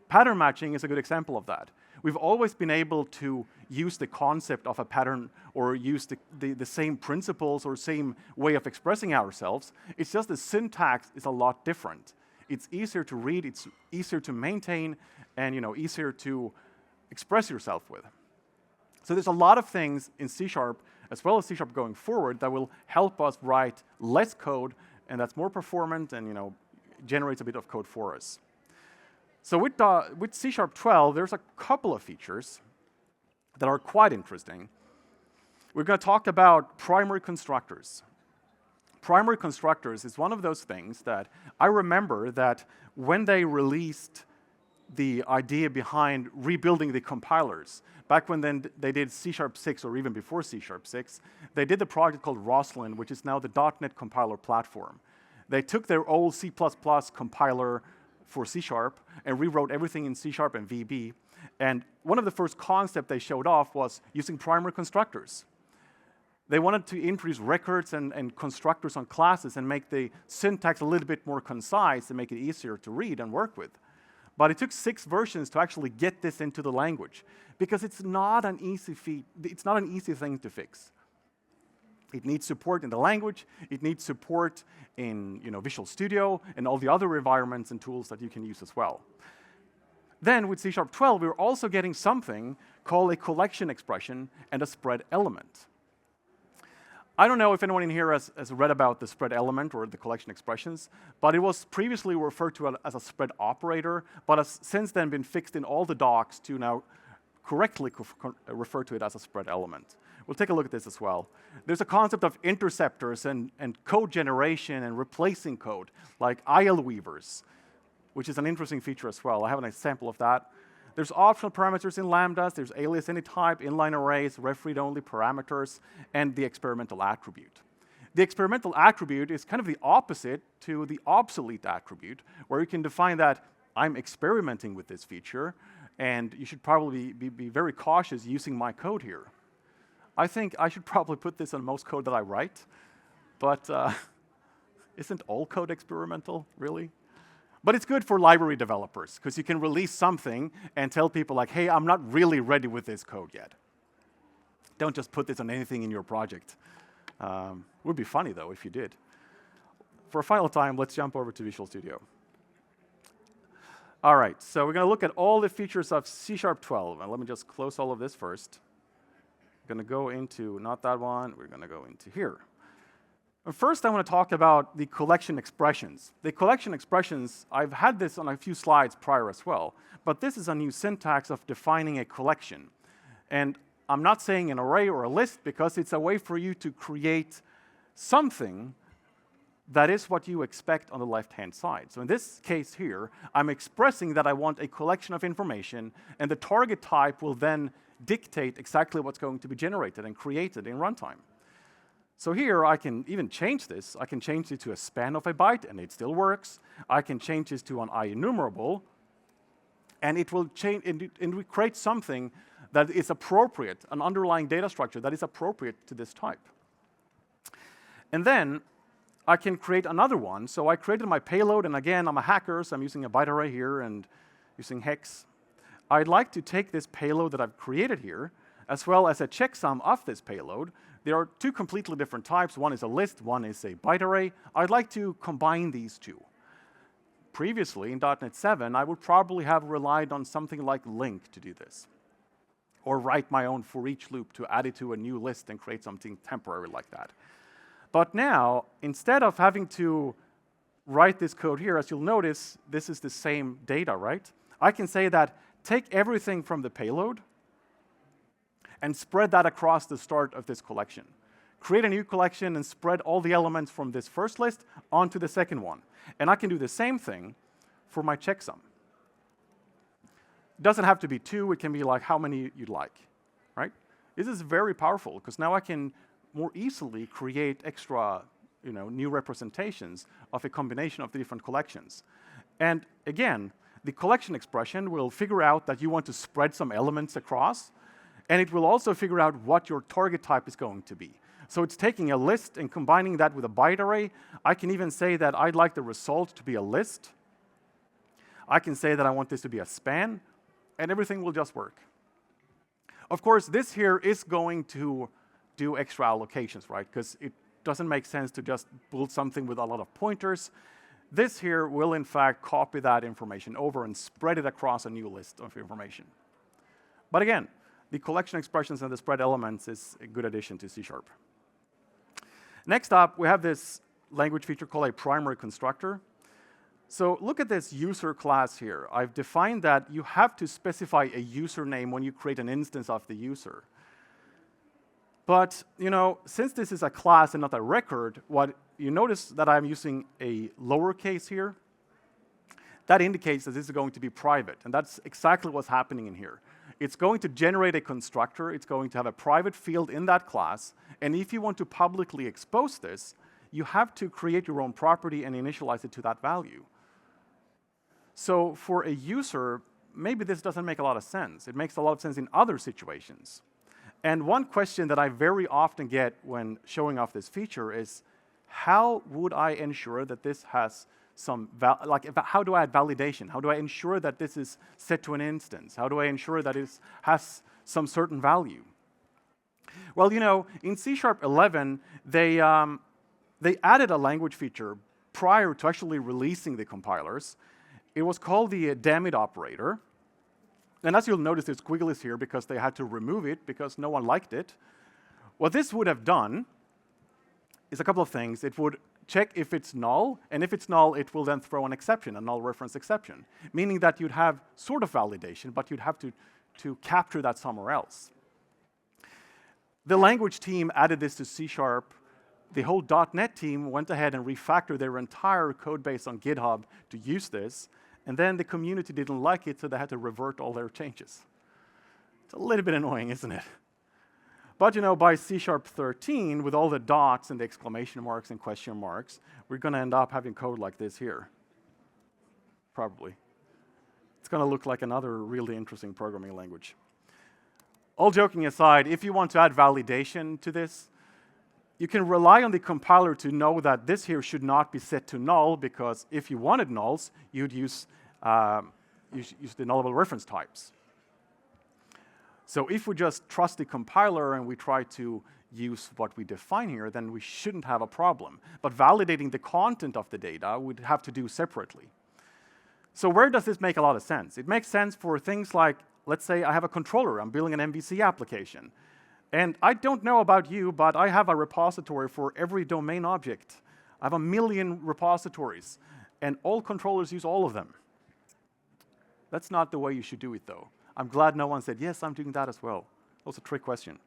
Pattern matching is a good example of that. We've always been able to use the concept of a pattern or use the same principles or same way of expressing ourselves. It's just the syntax is a lot different. It's easier to read, it's easier to maintain, and easier to express yourself with. So there's a lot of things in C# as well as C# going forward that will help us write less code, and that's more performant and generates a bit of code for us. So with C# 12, there's a couple of features that are quite interesting. We're going to talk about primary constructors. Primary constructors is one of those things that I remember that when they released the idea behind rebuilding the compilers, back when then they did C# 6 or even before C# 6, they did the project called Roslyn, which is now the .NET compiler platform. They took their old C++ compiler for C# and rewrote everything in C# and VB. And one of the first concepts they showed off was using primary constructors. They wanted to introduce records and constructors on classes and make the syntax a little bit more concise and make it easier to read and work with. But it took 6 versions to actually get this into the language, because it's not an easy thing to fix. It needs support in the language, it needs support in Visual Studio and all the other environments and tools that you can use as well. Then with C# 12, we're also getting something called a collection expression and a spread element. I don't know if anyone in here has read about the spread element or the collection expressions, but it was previously referred to as a spread operator, but has since then been fixed in all the docs to now correctly refer to it as a spread element. We'll take a look at this as well. There's a concept of interceptors and code generation and replacing code, like IL weavers, which is an interesting feature as well. I have an example of that. There's optional parameters in lambdas, there's alias any type, inline arrays, ref-read-only parameters, and the experimental attribute. The experimental attribute is kind of the opposite to the obsolete attribute, where you can define that I'm experimenting with this feature, and you should probably be very cautious using my code here. I think I should probably put this on most code that I write, but isn't all code experimental, really? But it's good for library developers, because you can release something and tell people like, hey, I'm not really ready with this code yet. Don't just put this on anything in your project. Would be funny, though, if you did. For a final time, let's jump over to Visual Studio. All right, so we're going to look at all the features of C# 12. And let me just close all of this first. We're going to go into, not that one, we're going to go into here. First, I want to talk about the collection expressions. The collection expressions, I've had this on a few slides prior as well, but this is a new syntax of defining a collection. And I'm not saying an array or a list, because it's a way for you to create something that is what you expect on the left-hand side. So in this case here, I'm expressing that I want a collection of information, and the target type will then dictate exactly what's going to be generated and created in runtime. So here, I can even change this. I can change it to a span of a byte, and it still works. I can change this to an IEnumerable, and it will change, and we create something that is appropriate, an underlying data structure that is appropriate to this type. And then I can create another one. So I created my payload, and again, I'm a hacker, so I'm using a byte array here and using hex. I'd like to take this payload that I've created here, as well as a checksum of this payload. There are 2 completely different types. One is a list, one is a byte array. I'd like to combine these 2. Previously, in .NET 7, I would probably have relied on something like LINQ to do this, or write my own for each loop to add it to a new list and create something temporary like that. But now, instead of having to write this code here, as you'll notice, this is the same data, right? I can say that take everything from the payload and spread that across the start of this collection. Create a new collection and spread all the elements from this first list onto the second one. And I can do the same thing for my checksum. It doesn't have to be 2, it can be like how many you'd like, right? This is very powerful, because now I can more easily create extra new representations of a combination of the different collections. And again, the collection expression will figure out that you want to spread some elements across, and it will also figure out what your target type is going to be. So it's taking a list and combining that with a byte array. I can even say that I'd like the result to be a list. I can say that I want this to be a span, and everything will just work. Of course, this here is going to do extra allocations, right? Because it doesn't make sense to just build something with a lot of pointers. This here will, in fact, copy that information over and spread it across a new list of information. But again, the collection expressions and the spread elements is a good addition to C#. Next up, we have this language feature called a primary constructor. So look at this user class here. I've defined that you have to specify a username when you create an instance of the user. But since this is a class and not a record, what you notice that I'm using a lowercase here. That indicates that this is going to be private, and that's exactly what's happening in here. It's going to generate a constructor. It's going to have a private field in that class, and if you want to publicly expose this, you have to create your own property and initialize it to that value. So for a user, maybe this doesn't make a lot of sense. It makes a lot of sense in other situations. And one question that I very often get when showing off this feature is, how would I ensure that this has some, how do I add validation? How do I ensure that this is set to an instance? How do I ensure that it has some certain value? Well, in C#11, they added a language feature prior to actually releasing the compilers. It was called the dammit operator. And as you'll notice, there's squigglies here because they had to remove it because no one liked it. What this would have done is a couple of things. It would check if it's null, and if it's null, it will then throw an exception, a null reference exception, meaning that you'd have sort of validation, but you'd have to capture that somewhere else. The language team added this to C#. The whole .NET team went ahead and refactored their entire code base on GitHub to use this, and then the community didn't like it, so they had to revert all their changes. It's a little bit annoying, isn't it? But by C#13, with all the dots and the exclamation marks and question marks, we're going to end up having code like this here. Probably. It's going to look like another really interesting programming language. All joking aside, if you want to add validation to this, you can rely on the compiler to know that this here should not be set to null, because if you wanted nulls, you'd use the nullable reference types. So if we just trust the compiler and we try to use what we define here, then we shouldn't have a problem. But validating the content of the data, we'd have to do separately. So where does this make a lot of sense? It makes sense for things like, let's say I have a controller. I'm building an MVC application. And I don't know about you, but I have a repository for every domain object. I have 1 million repositories, and all controllers use all of them. That's not the way you should do it, though. I'm glad no one said, yes, I'm doing that as well. That was a trick question.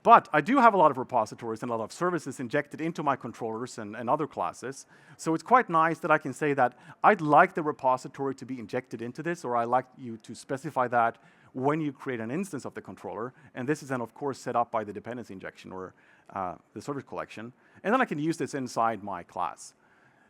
But I do have a lot of repositories and a lot of services injected into my controllers and other classes. So it's quite nice that I can say that I'd like the repository to be injected into this, or I'd like you to specify that when you create an instance of the controller. And this is then, of course, set up by the dependency injection or the service collection. And then I can use this inside my class.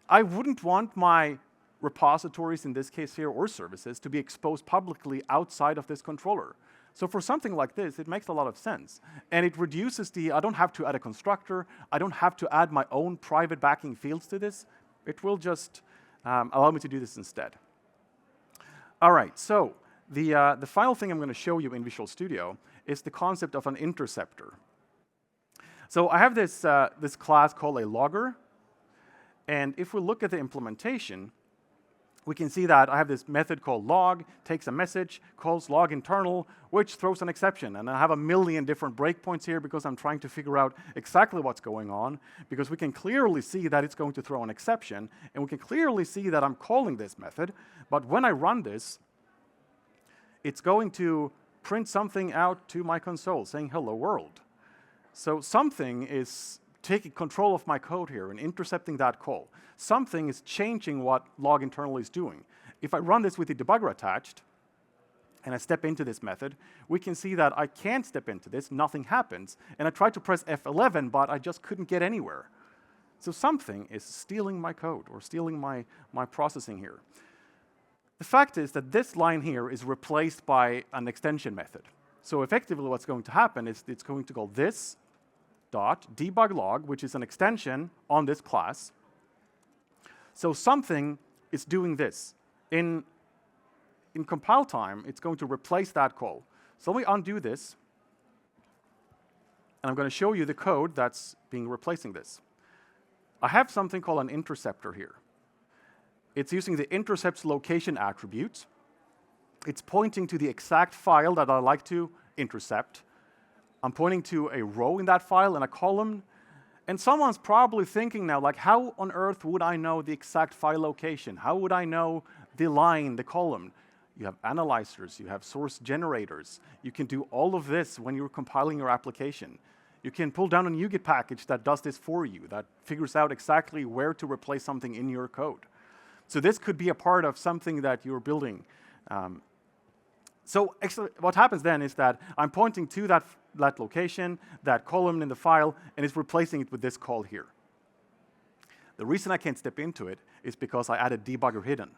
I wouldn't want my repositories, in this case here, or services, to be exposed publicly outside of this controller. So for something like this, it makes a lot of sense. And it reduces I don't have to add a constructor. I don't have to add my own private backing fields to this. It will just allow me to do this instead. All right, so the final thing I'm going to show you in Visual Studio is the concept of an interceptor. So I have this class called a logger. And if we look at the implementation, we can see that I have this method called log, takes a message, calls log internal, which throws an exception. And I have 1 million different breakpoints here because I'm trying to figure out exactly what's going on, because we can clearly see that it's going to throw an exception, and we can clearly see that I'm calling this method. But when I run this, it's going to print something out to my console saying, hello world. So something is taking control of my code here and intercepting that call. Something is changing what log internal is doing. If I run this with the debugger attached, and I step into this method, we can see that I can't step into this, nothing happens, and I tried to press F11, but I just couldn't get anywhere. So something is stealing my code, or stealing my processing here. The fact is that this line here is replaced by an extension method. So effectively what's going to happen is it's going to call this dot debug log, which is an extension on this class. So something is doing this. In compile time, it's going to replace that call. So let me undo this. And I'm going to show you the code that's being replacing this. I have something called an interceptor here. It's using the intercepts location attribute. It's pointing to the exact file that I'd like to intercept. I'm pointing to a row in that file and a column. And someone's probably thinking now, like, how on earth would I know the exact file location? How would I know the line, the column? You have analyzers, you have source generators. You can do all of this when you're compiling your application. You can pull down a NuGet package that does this for you, that figures out exactly where to replace something in your code. So this could be a part of something that you're building. So actually, what happens then is that I'm pointing to that location, that column in the file, and it's replacing it with this call here. The reason I can't step into it is because I added debugger hidden.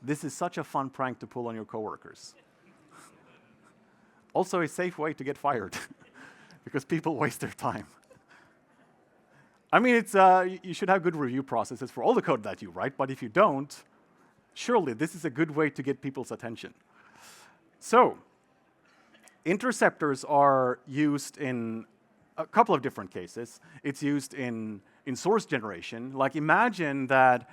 This is such a fun prank to pull on your coworkers. Also a safe way to get fired, because people waste their time. I mean, it's, you should have good review processes for all the code that you write, but if you don't, surely this is a good way to get people's attention. So, interceptors are used in a couple of different cases. It's used in source generation. Like, imagine that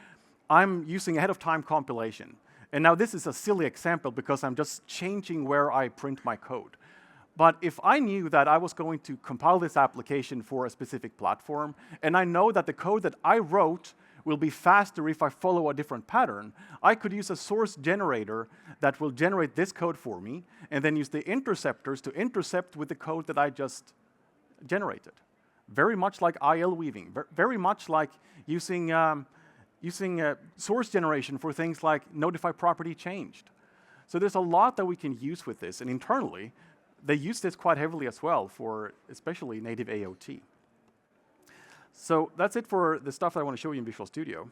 I'm using ahead-of-time compilation. And now this is a silly example because I'm just changing where I print my code. But if I knew that I was going to compile this application for a specific platform, and I know that the code that I wrote will be faster if I follow a different pattern, I could use a source generator that will generate this code for me, and then use the interceptors to intercept with the code that I just generated. Very much like IL weaving, very much like using source generation for things like notify property changed. So there's a lot that we can use with this, and internally, they use this quite heavily as well for especially native AOT. So that's it for the stuff that I want to show you in Visual Studio.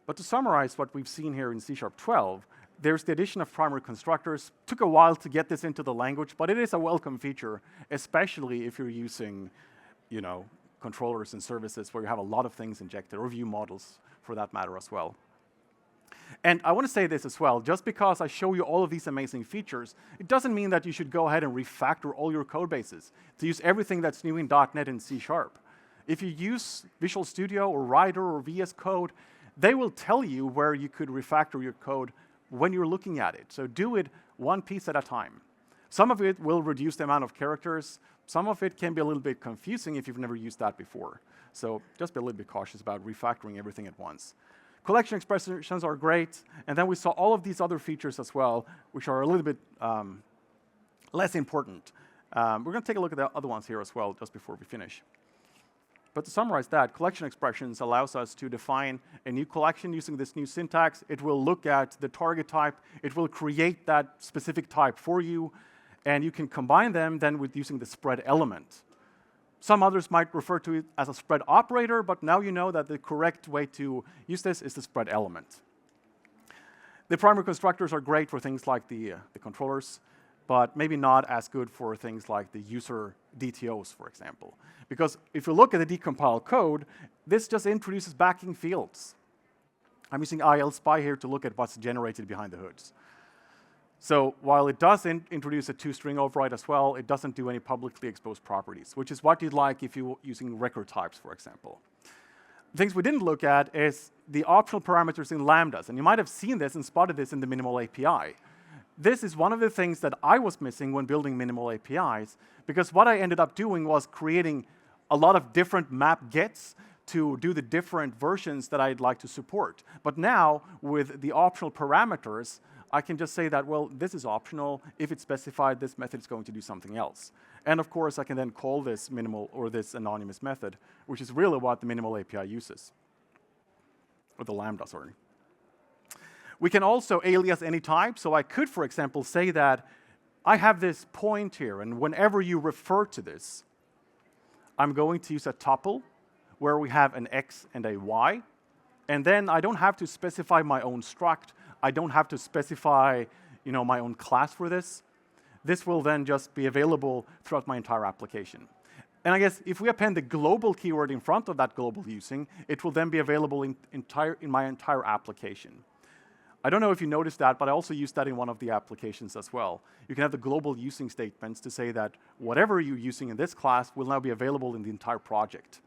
But to summarize what we've seen here in C#12, there's the addition of primary constructors. Took a while to get this into the language, but it is a welcome feature, especially if you're using, controllers and services where you have a lot of things injected, or view models for that matter as well. And I want to say this as well, just because I show you all of these amazing features, it doesn't mean that you should go ahead and refactor all your code bases to use everything that's new in .NET and C#. If you use Visual Studio or Rider or VS Code, they will tell you where you could refactor your code when you're looking at it. So do it one piece at a time. Some of it will reduce the amount of characters. Some of it can be a little bit confusing if you've never used that before. So just be a little bit cautious about refactoring everything at once. Collection expressions are great, and then we saw all of these other features as well, which are a little bit less important. We're going to take a look at the other ones here as well, just before we finish. But to summarize that, collection expressions allows us to define a new collection using this new syntax. It will look at the target type. It will create that specific type for you, and you can combine them then with using the spread element. Some others might refer to it as a spread operator, but now you know that the correct way to use this is the spread element. The primary constructors are great for things like the controllers, but maybe not as good for things like the user DTOs, for example. Because if you look at the decompile code, this just introduces backing fields. I'm using IL spy here to look at what's generated behind the hoods. So while it does introduce a two-string override as well, it doesn't do any publicly exposed properties, which is what you'd like if you're using record types, for example. Things we didn't look at is the optional parameters in lambdas. And you might have seen this and spotted this in the minimal API. This is one of the things that I was missing when building minimal APIs, because what I ended up doing was creating a lot of different map gets to do the different versions that I'd like to support. But now, with the optional parameters, I can just say that, well, this is optional. If it's specified, this method is going to do something else. And of course, I can then call this minimal or this anonymous method, which is really what the minimal API uses. Or the lambda, sorry. We can also alias any type. So I could, for example, say that I have this point here, and whenever you refer to this, I'm going to use a tuple where we have an x and a y. And then I don't have to specify my own struct. I don't have to specify, my own class for this. This will then just be available throughout my entire application. And I guess if we append the global keyword in front of that global using, it will then be available in my entire application. I don't know if you noticed that, but I also used that in one of the applications as well. You can have the global using statements to say that whatever you're using in this class will now be available in the entire project.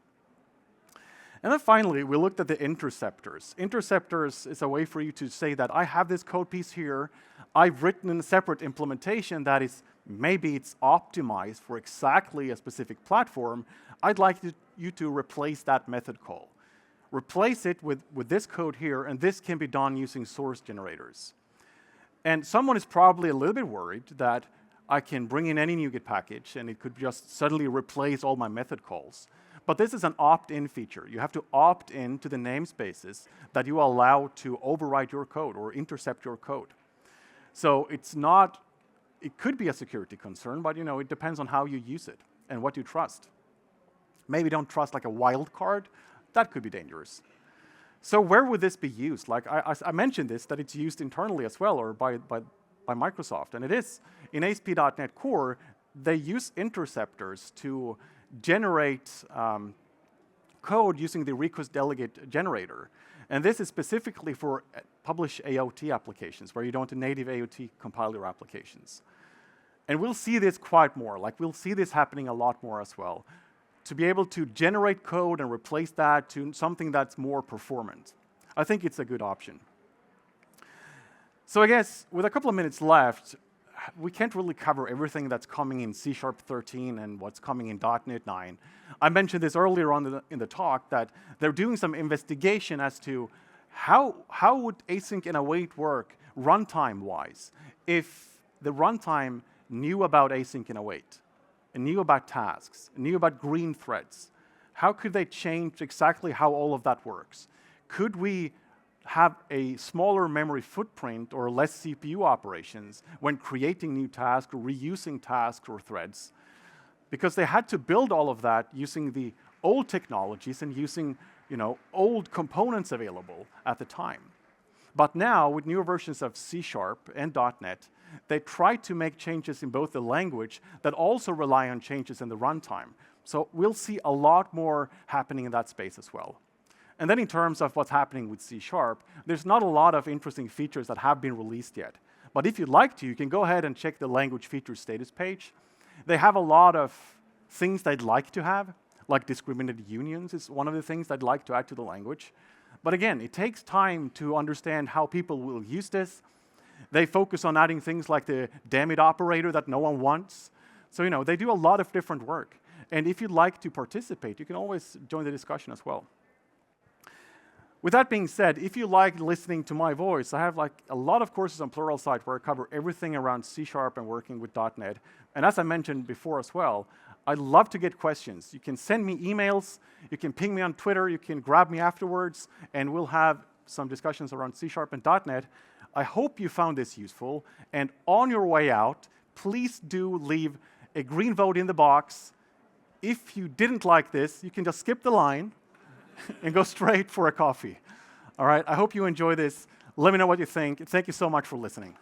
And then finally, we looked at the interceptors. Interceptors is a way for you to say that I have this code piece here. I've written a separate implementation that is, maybe it's optimized for exactly a specific platform. I'd like you to replace that method call. Replace it with this code here, and this can be done using source generators. And someone is probably a little bit worried that I can bring in any NuGet package, and it could just suddenly replace all my method calls. But this is an opt-in feature. You have to opt in to the namespaces that you allow to overwrite your code or intercept your code. So it's not, it could be a security concern, but it depends on how you use it and what you trust. Maybe don't trust like a wildcard. That could be dangerous. So where would this be used? Like I mentioned this, that it's used internally as well, or by Microsoft. And it is. In ASP.NET Core, they use interceptors to generate code using the request delegate generator. And this is specifically for publish AOT applications, where you don't have native AOT compiler applications. And we'll see this quite more. Like we'll see this happening a lot more as well. To be able to generate code and replace that to something that's more performant. I think it's a good option. So I guess with a couple of minutes left, we can't really cover everything that's coming in C# 13 and what's coming in .NET 9. I mentioned this earlier on in the talk that they're doing some investigation as to how would async and await work runtime-wise if the runtime knew about async and await, and knew about tasks, and knew about green threads. How could they change exactly how all of that works? Could we have a smaller memory footprint or less CPU operations when creating new tasks or reusing tasks or threads? Because they had to build all of that using the old technologies and using old components available at the time. But now, with newer versions of C# and .NET, they try to make changes in both the language that also rely on changes in the runtime. So we'll see a lot more happening in that space as well. And then in terms of what's happening with C#, there's not a lot of interesting features that have been released yet. But if you'd like to, you can go ahead and check the language features status page. They have a lot of things they'd like to have, like discriminated unions is one of the things they'd like to add to the language. But again, it takes time to understand how people will use this. They focus on adding things like the dammit operator that no one wants. So they do a lot of different work. And if you'd like to participate, you can always join the discussion as well. With that being said, if you like listening to my voice, I have a lot of courses on Pluralsight where I cover everything around C# and working with .NET. And as I mentioned before as well, I'd love to get questions. You can send me emails, you can ping me on Twitter, you can grab me afterwards, and we'll have some discussions around C# and .NET. I hope you found this useful, and on your way out, please do leave a green vote in the box. If you didn't like this, you can just skip the line and go straight for a coffee. All right, I hope you enjoy this. Let me know what you think. Thank you so much for listening.